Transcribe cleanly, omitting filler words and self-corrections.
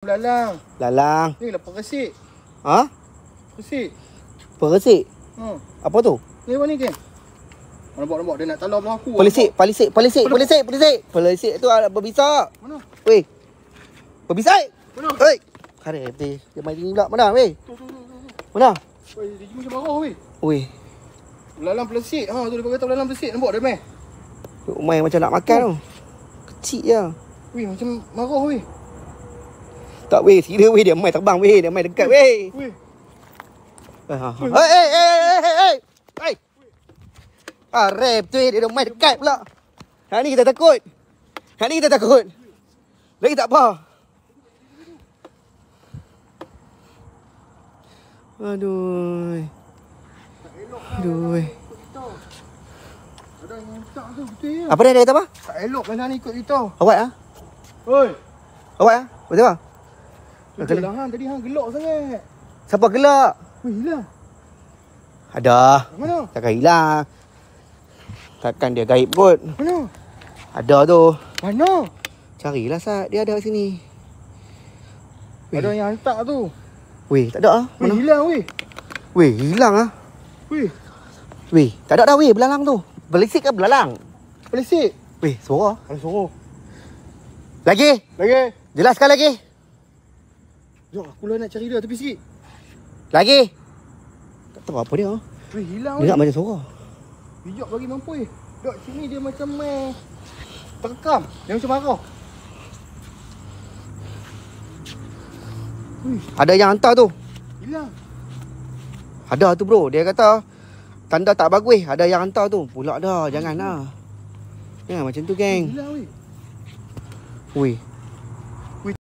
Lalang. Lalang. Ni lapar resik. Ha? Resik. Peresik? Apa tu? Ni apa ni, geng? Nampak dia nak talar belah aku. Pelisik tu berbisa. Mana? Weh. Berbisa. Mana? Oi. Kare betul. Dia main sini pula. Mana weh? Tu. Mana? Weh, dia macam marah weh. Weh. Lalang pelisik. Ha, tu dia kata lalang pelisik. Nampak dia meh. Main macam nak makan tu. Kecil je. Weh, macam marah weh. Tak weh, serius weh, dia main terbang weh, dia main dekat weh. Weh. Hei. Rep tu dia dah main dekat pula. Hari ni kita takut. Lagi tak apa. Aduh. Ada yang tak tu betul ya. Apa dia kata apa? Tak elok lah ni ikut kita. Awak ah? Oi. Awak ah? Betul ah? Betul lah hang tadi hang gelak sangat. Siapa gelak? Weh, hilang. Ada. Mana? Takkan hilang. Takkan dia gaib kot. Mana? Ada tu. Mana? Carilah Sat, dia ada kat sini. Ada yang hantar tu. Weh, tak ada ah. Weh, Mana? hilang weh. Weh, hilang ah. Weh, tak ada dah weh belalang tu. Belisik ke belalang? Pelisik. Weh, suara. Ada suara. Lagi. Jelaskan lagi. Jom, aku lah nak cari dia tepi sikit. Lagi. Tak tahu apa dia. Weh, hilang Dia weh. nak macam suara. Bijak bagi mampu weh. Dok sini dia macam terekam. Dia macam marah. Weh, Ada yang hantar tu. hilang. Ada tu bro. Dia kata tanda tak bagus. Ada yang hantar tu. Pulak dah. Janganlah. Jangan macam tu geng. Hilang weh. Weh.